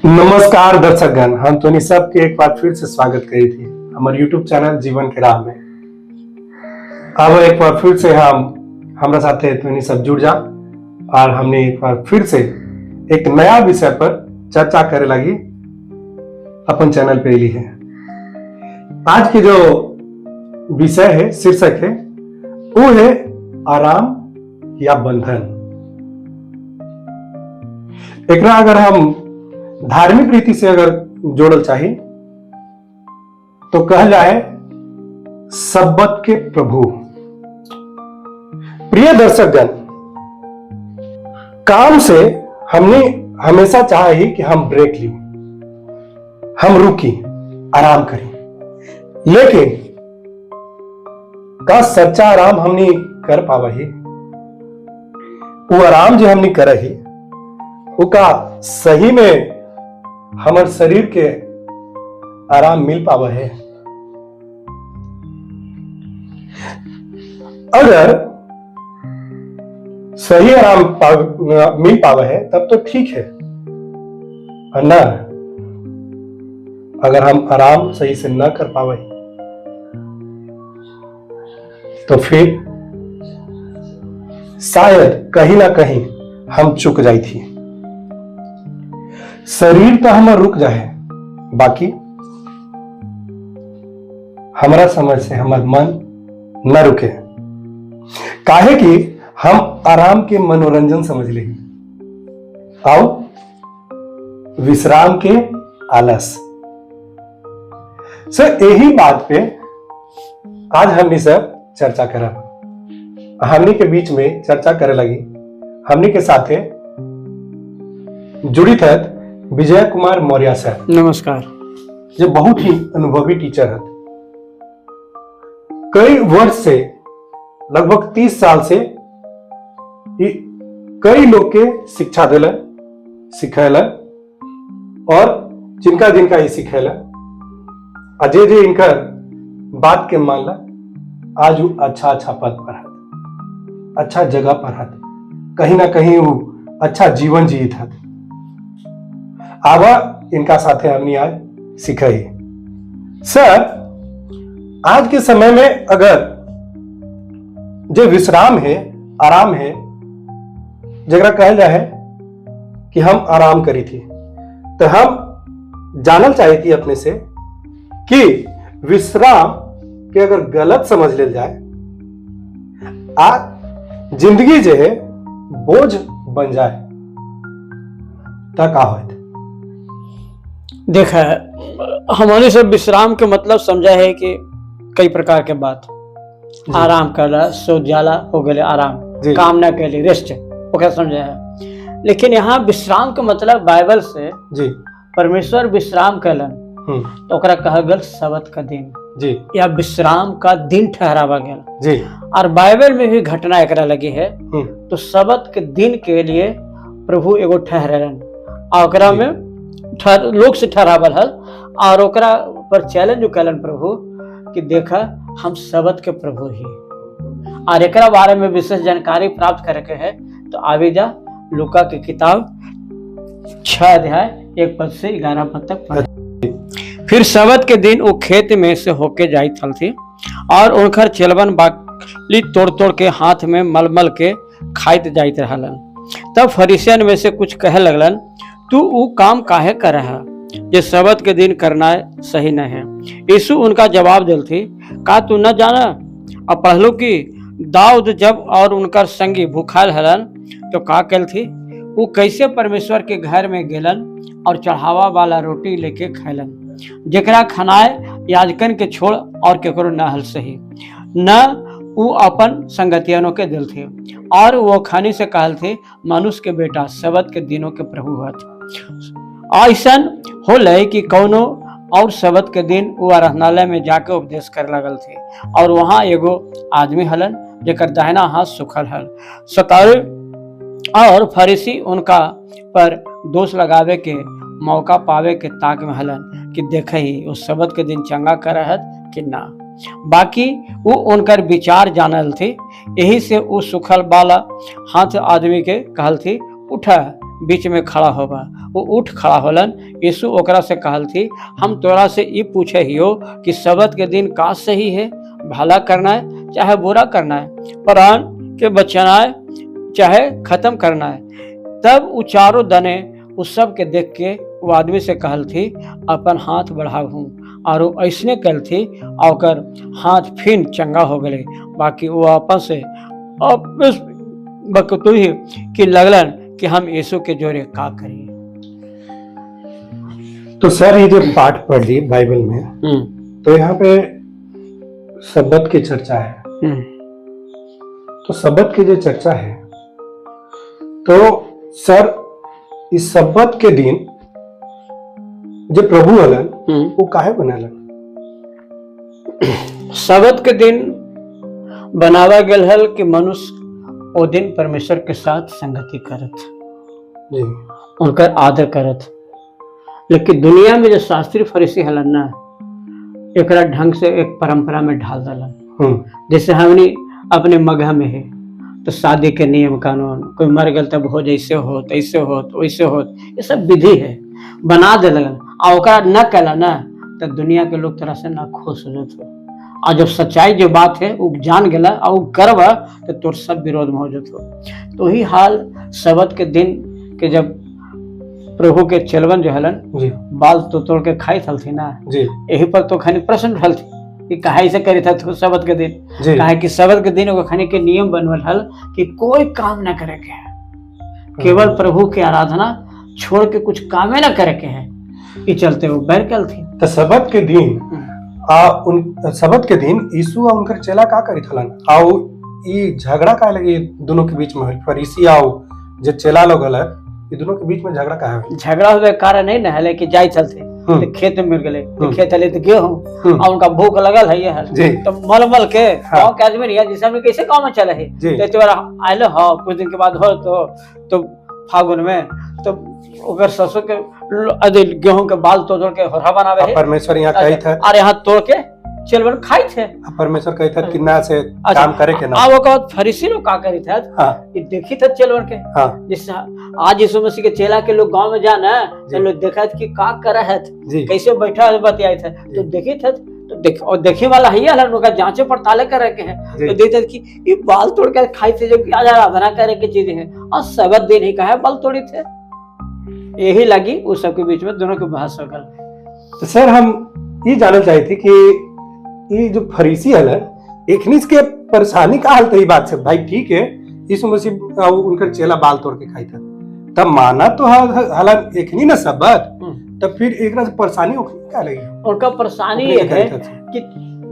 नमस्कार दर्शकगण, हम तो सबके एक बार फिर से स्वागत करी थी हमारे यूट्यूब चैनल जीवन के राह में। अब एक बार फिर से हमारा साथ है सब जुड़ जा और हमने एक बार फिर से एक नया विषय पर चर्चा करे लगी अपन चैनल पे ली है। आज की जो विषय है, शीर्षक है, वो है आराम या बंधन। एकरा अगर हम धार्मिक रीति से अगर जोड़ल चाहिए तो कह जाए सब्बत के प्रभु। प्रिय दर्शकगण, काम से हमने हमेशा चाहा ही कि हम ब्रेक ली, हम रुकी, आराम करें, लेकिन का सच्चा आराम हमने कर पावा ही? वो आराम जो हमने कर ही वो का सही में हमार शरीर के आराम मिल पावा है? अगर सही आराम मिल पावा है तब तो ठीक है, और ना अगर हम आराम सही से ना कर पावे तो फिर शायद कहीं ना कहीं हम चूक जाई थी। शरीर तो हमारा रुक जाए, बाकी हमारा समझ से हमारा मन न रुके। काहे कि हम आराम के मनोरंजन समझ ले और विश्राम के आलस। सर यही बात पे आज हमने सब चर्चा करा। हमने के बीच में चर्चा करे लगी, हमने के साथ जुड़ी थे विजय कुमार मौर्य सर। नमस्कार। जो बहुत ही अनुभवी टीचर है, कई वर्ष से लगभग 30 साल से कई लोग के शिक्षा दिलन, सिखेलन और जिनका जिनका ये सिखेलन अजय जे इनका बात के मानला आज वो अच्छा पद पर है, अच्छा जगह पर है, कहीं ना कहीं वो अच्छा जीवन जीत है। आवा इनका साथे हमने आज सीखा ही। सर, आज के समय में अगर जो विश्राम है, आराम है, जगह कहल जाए है कि हम आराम करी थी, तो हम जानल चाहिए थी अपने से कि विश्राम के अगर गलत समझ ले जाए आज जिंदगी जो है बोझ बन जाए तो का होता? देखा, हमारे सब विश्राम के मतलब समझा है कि कई प्रकार के बात, आराम करला, सोजाला हो गए आराम, काम ना के लिए रेस्ट, ओके समझा है। लेकिन यहाँ विश्राम का मतलब बाइबल से जी परमेश्वर विश्राम कलन तो ओकरा कहा गल सबत का दिन जी, या विश्राम का दिन ठहरावा गया जी। और बाइबल में भी घटना एकरा लगी है। तो सबत के दिन के लिए प्रभु एगो ठहरन और ओकरा में लोग से ठहरावल हल और ओकरा पर चैलेंज कलन प्रभु कि देखा हम सबत के प्रभु ही। और एकरा बारे में विशेष जानकारी प्राप्त करके है तो आवे जा लूका की किताब 6 अध्याय 1 पद से 11 पद तक पढ़। फिर सबत के दिन वो खेत में से होके जाई थल थी और उनकर चेलवन बाकली तोड़ तोड़ के हाथ में मलमल के खाइत जाइत रहलन। तब फरीसियन में से कुछ कहे लगलन, तू वो काम काहे कर रहा ये सबत के दिन करना सही न है। यीशु उनका जवाब दिल थी, का तू न जाना अब पहलू की दाऊद जब और उनकर संगी भूखाल हलन तो का कल थी, वो कैसे परमेश्वर के घर में गेलन और चढ़ावा वाला रोटी लेके खैलन, जेकरा खनाए याजकन के छोड़ और केकरो न हल सही, न वो अपन संगतियनों के दिल थे। और वो खानी से कहल थे, मनुष्य के बेटा सबत के दिनों के प्रभु हथ। ऐसन होले कि कौनो और सबत के दिन वो आराधनालय में जाके उपदेश कर लगल थे और वहां एगो आदमी हलन जेकर दाहिना हाथ सुखल हल। सतारे और फरीसी उनका पर दोष लगावे के मौका पावे के ताक में हलन कि देखे ही वो सबत के दिन चंगा करहत कि ना। बाकी वो उनकर विचार जानल थी, यही से वो सुखल वाला हाथ आदमी के कहल थी, उठा बीच में खड़ा होगा। वो उठ खड़ा होलन। यीशु ओकरा से कहल थी, हम तोरा से ये पूछे हियो कि सबत के दिन का सही है, भला करना है चाहे बुरा करना है, प्राण के बचाना है चाहे खत्म करना है। तब वो चारों दने उस सब के देख के वो आदमी से कहल थी, अपन हाथ बढ़ाऊ, और वो ऐसने कल थी और ओकर हाथ फिर चंगा हो गए। बाकी वो आपस से बकतुही कि लगलन कि हम यीशु के जोरे का करिए। तो सर ये जो पाठ पढ़ ली बाइबल में, तो यहाँ पे सब्बत की चर्चा है। तो सब्बत की जो चर्चा है, तो सर इस सब्बत के दिन जो प्रभु हलन वो काहे बनालन? सब्बत के दिन बनावा गेल हल कि मनुष्य ओ दिन परमेश्वर के साथ संगति करत, जी, उनकर आदर करत। लेकिन दुनिया में जो शास्त्री फरीसी हलन ना, एकरा ढंग से एक परंपरा में ढाल दलन। जैसे हमने अपने मगह में है तो शादी के नियम कानून, कोई मर गल तब हो जैसे हो तैसे हो वैसे हो, ये सब विधि है बना दे लगन। और ओकरा न कला ना तो दुनिया के लोग तरह से ना खुश हो जाते। और जब सच्चाई जो बात है वो जान गला और वो करवा तो तोर सब विरोध में हो जाते। तो ही हाल सबत के दिन के जब प्रभु के चेलवन जो हलन बाल तो तोड़ के खाई थी ना, यही पर तो खानी प्रश्न उठल थी कि काहे ऐसे करी था तो सबत के दिन, काहे कि सबत के दिन वो खाने के नियम बनवल हल कि कोई काम ना करे के है, केवल प्रभु की आराधना छोड़ के कुछ कामे ना करे के है। ये चलते वो बैर कल थी। तो सबत के दिन यीशु और उनकर चेला का करी थलन? आओ ये झगड़ा का लगे दोनों के बीच में, फरीसी आओ जो चेला लोग हल, ये दोनों के बीच में झगड़ा का है? झगड़ा हुए कारण नहीं ना है कि जाय चलते तो खेत में मिल गए, खेत हले तो गेहूं और उनका भूख लगल है ये तो मल के गाँव के आदमी नहीं जिसे हमने कैसे गाँव में चले है। तो आये हो कुछ दिन के बाद हो तो फागुन में तो ओकर ससुर के गेहूं के बाल तोड़ के होरा बनावे है। परमेश्वर यहाँ कही था, और यहाँ तोड़ के चलवन खाई थे। परमेश्वर कही था कि ना से काम करे के ना। वो फरीसी लोग का करी थे, देखी था चलवन के। जिससे आज यीशु मसीह के चेला के लोग गांव में जाना तो लोग देखा कि का करे है, कैसे बैठा बतियाए थे, तो देखी थे तो देखे वाला है उनका जांचे पड़ताले करे के है। तो देखते कि ये बाल तोड़ कर खाई थे, जो कि आज आराधना करे की चीज है और सबत दिन ही कहा बाल तोड़ी थे। यही लगी उस सबके बीच में दोनों के बहस हो गल। तो सर हम ये जानना चाहते थे कि ये जो फरीसी हल एक के परेशानी का हाल थी बात से, भाई ठीक है यीशु मसीह उनका चेला बाल तोड़ के खाई था, तब माना तो हालात एक ना सबत, तब फिर एक परेशानी क्या लगी? उनका परेशानी ये है कि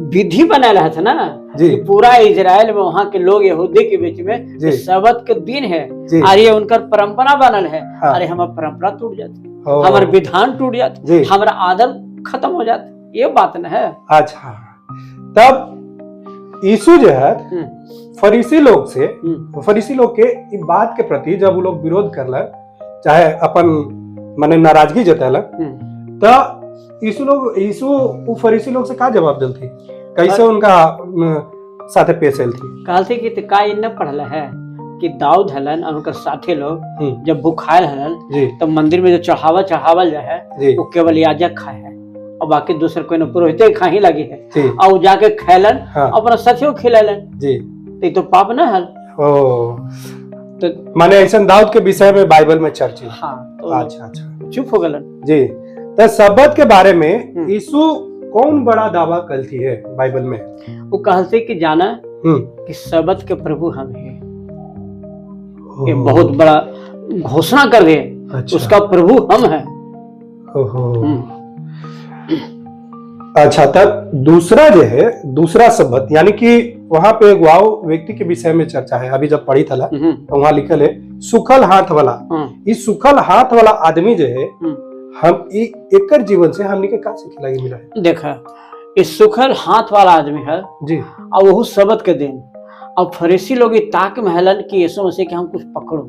विधि बना रहा था ना कि पूरा इजराइल में वहाँ के लोग यहूदी के बीच में सबत के दिन है और ये उनका परंपरा बनल है। अरे हमारा परंपरा टूट जाती, हमारे विधान टूट जाते, हमारा आदर खत्म हो जाता, ये बात न है। अच्छा, तब यीशु जो है फरीसी लोग के इस बात के प्रति जब वो लोग विरोध करला, चाहे अपन माने नाराजगी जताला, तो यीशु फरीसी लोग से का जवाब दिल थी, कैसे उनका साथे पेश आयल थी? कहल थी कि का न पढ़ल है कि दाऊद हलन और उनका साथी लोग जब भूखायल हलन तो मंदिर में जो चढ़ावल जो है वो केवल याजक खाए है और बाकी दूसरे कोई न पुरोहित खा ही लगी है, और जाके खैलन अपना साथियों खिलैलन, तो पाप न हल। तो माने ऐसा दाऊद के विषय में बाइबल में चर्चित। तो अच्छा चुप हो गलन जी। तो सबत के बारे में यीशु कौन बड़ा दावा करती है बाइबल में? वो कहते कि जाना कि सबत के प्रभु हम हैं, ये बहुत बड़ा घोषणा कर दे। अच्छा। उसका प्रभु हम हैं। अच्छा, तब दूसरा जो है दूसरा सबत यानी कि वहां पे वाव व्यक्ति के विषय में चर्चा है। अभी जब पढ़ी था तो वहां लिखल है सुखल हाथ वाला। इस सुखल हाथ वाला आदमी जो है हम एकर जीवन से हमनी के का सीखे लगे मिला है? देखा इस सुखल हाथ वाला आदमी है जी, और वो सबत के दिन और फरीसी लोग ताक में हलन कि यीशु मसीह के हम कुछ पकड़ो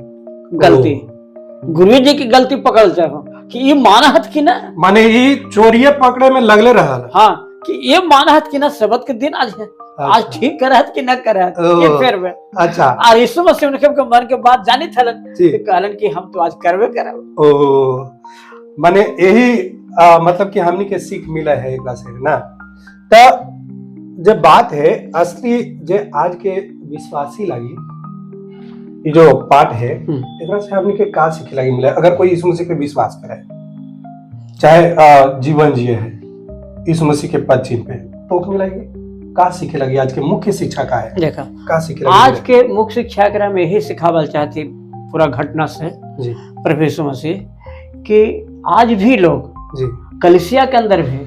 गलती, गुरु जी की गलती पकड़ जाए कि ये माना हथ की ना, माने ये चोरिये पकड़े में लगले रहा। हाँ, कि ये माना है कि ना सबत के दिन आज है, आज ठीक कर कि न कर ये फेर में। अच्छा। और यीशु मसीह उनके मन के बात जानी थलन कि कहलन कि हम तो आज करबे करब। ओ माने यही मतलब कि हमनी के सीख मिला है एक से ना। तो जब बात है असली जे आज के विश्वासी लगी ये जो पाठ है एकरा से हमनी के का सीखे लगी मिला। अगर कोई यीशु मसीह पे विश्वास करे चाहे जीवन जिए है यीशु मसीह के पद चिन्ह पे तो मिलेगी का सीखे लगी। आज के मुख्य शिक्षा का है देखा का सीखे लगी आज के मुख्य शिक्षा के में यही सिखावल चाहती पूरा घटना से जी प्रभु यीशु मसीह कि आज भी लोग जी कलीसिया के अंदर भी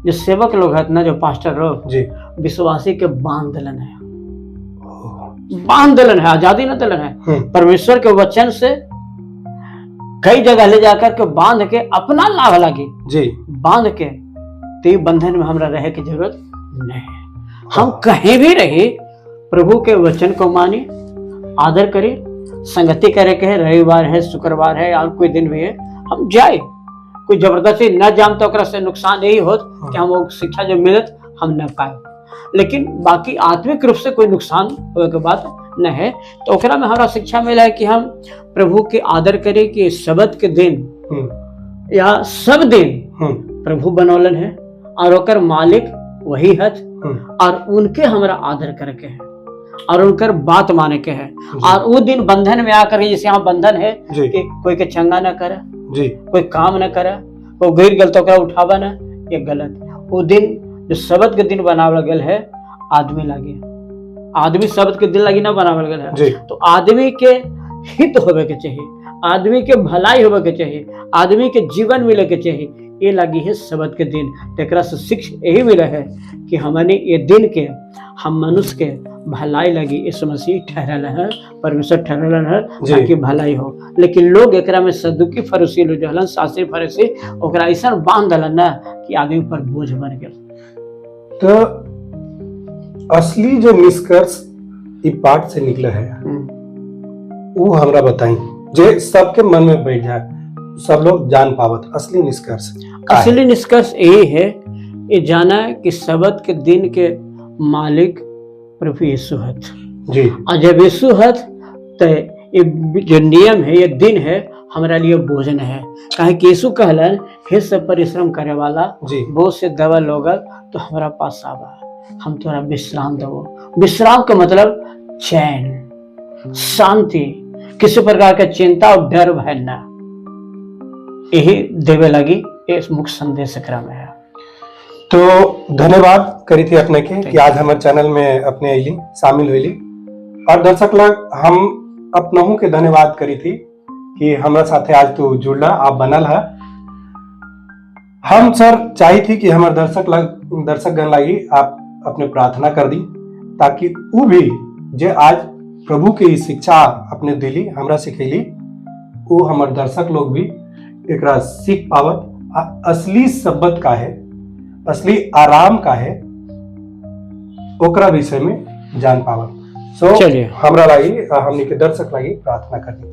जो सेवक लोग है ना, जो पास्टर लोग जी विश्वासी के बांध दलन है, बांध दलन है, आजादी न दलन है। परमेश्वर के वचन से कई जगह ले जाकर के बांध के अपना लाभ लगी जी बांध के तो बंधन में हमरा रहे की जरूरत नहीं है। हम कहीं भी रहे प्रभु के वचन को माने, आदर करें, संगति करे के है, रविवार है, शुक्रवार है, और कोई दिन भी है हम जाए। कोई जबरदस्ती न जाम तो से नुकसान यही होत कि हम वो शिक्षा जो मिलत हम न पाए, लेकिन बाकी आत्मिक रूप से कोई नुकसान होने के बात न है। तो ओकरा में हमारा शिक्षा मिला है कि हम प्रभु के आदर करें कि सबत के दिन या सब दिन प्रभु बनौलन है और ओकर मालिक वही है और उनके हमरा आदर करके है और उनकर बात माने के है। और वो दिन बंधन में आकर जैसे यहाँ बंधन है कि कोई के चंगा न करे जी, कोई काम न करे, कोई गिर गल तो उठावा न, ये गलत। वो दिन जो सबत के दिन बनावल गल है आदमी लगे, आदमी सबत के दिन लगी ना बनावल गल है तो आदमी के हित होवे के चाहिए, आदमी के भलाई होवे के चाहिए, आदमी के जीवन मिले के चाहिए, ये लगी है सबत के दिन। तेकरा से शिक्षा यही मिला है कि हमने ये दिन के हम मनुष्य के भलाई लगी यीशु मसीह ठहरल है, परमेश्वर ठहरल है ताकि भलाई हो। लेकिन लोग एकरा में सदुकी फरीसी लोग जो हलन, शास्त्री फरीसी ओकरा ऐसा बांध दलन ना कि आदमी पर बोझ बन गया। तो असली जो निष्कर्ष ई पाठ से निकला है वो हमरा बताई जे सबके मन में बैठ जाए, सब लोग जान पावत असली निष्कर्ष। असली निष्कर्ष यही है ये जाना कि सबत के दिन के मालिक प्रभु यीशु है जी। और जब यीशु है तो ये जो नियम है, ये दिन है हमारा लिए भोजन है। कहे कि यीशु कहलन हे सब परिश्रम करे वाला बहुत से दवा लोगल तो हमारा पास आवा, हम तोरा विश्राम दो। विश्राम का मतलब चैन, शांति, किसी प्रकार का चिंता और डर भय न, यही देवे लगी इस मुख्य संदेश क्रम है। तो धन्यवाद करी थी अपने के कि आज हमारे चैनल में अपने अली शामिल हुई। और दर्शक लोग हम अपनहु के धन्यवाद करी थी कि हमारे साथे आज तू जुड़ला, आप बनल है। हम सर चाही थी कि हमारे दर्शक गण लगी आप अपने प्रार्थना कर दी ताकि वो भी जे आज प्रभु की शिक्षा अपने दिली हमरा सिखैली वो हमारे दर्शक लोग भी एकरा सीख पावत, असली सबत का है, असली आराम का है, ओकरा विषय में जान पावत। चलिए हमरा लगी हमनी के दर्शक लगी प्रार्थना कर दी।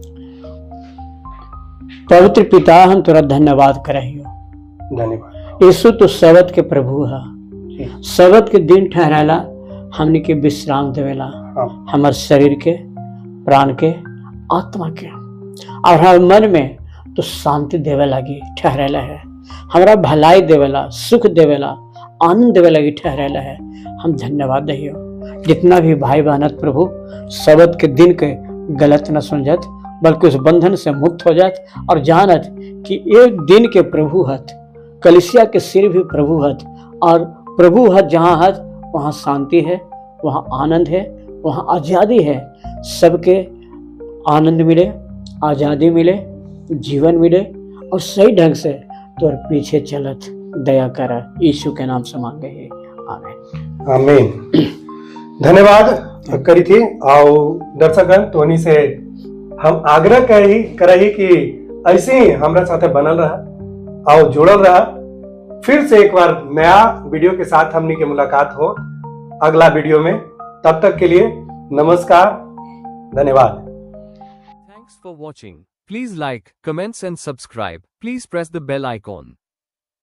पवित्र पिता हम तोरा धन्यवाद करहियो, धन्यवाद। यीशु तो सबत के प्रभु है, सबत के दिन ठहराला हमनी के विश्राम देवेला हमारे शरीर के, प्राण के, आत्मा के, और हर मन में तो शांति देवे लगी ठहरेला है, हमारा भलाई देवेला, सुख देवेला, आनंद देवे लगी ठहरेला है। हम धन्यवाद दहियो जितना भी भाई बहनत प्रभु सबत के दिन के गलत न समझत बल्कि उस बंधन से मुक्त हो जात और जानत कि एक दिन के प्रभु हत, कलीसिया के सिर भी प्रभु हत, और प्रभु हत जहाँ हत वहाँ शांति है, वहाँ आनंद है, वहाँ आजादी है। सबके आनंद मिले, आजादी मिले, जीवन मिले और सही ढंग से तोर पीछे चलत दया करा, यीशु के नाम से मांगे हैं, आमीन आमीन। धन्यवाद करी थी। आओ दर्शकगण तोनी से हम आग्रह करही कि ऐसे ही हमारे साथ बनल रहा, आओ जुड़ल रहा। फिर से एक बार नया वीडियो के साथ हमनी के मुलाकात हो अगला वीडियो में। तब तक के लिए नमस्कार, धन्यवाद। Thanks for watching. Please like, comments and subscribe. Please press the bell icon.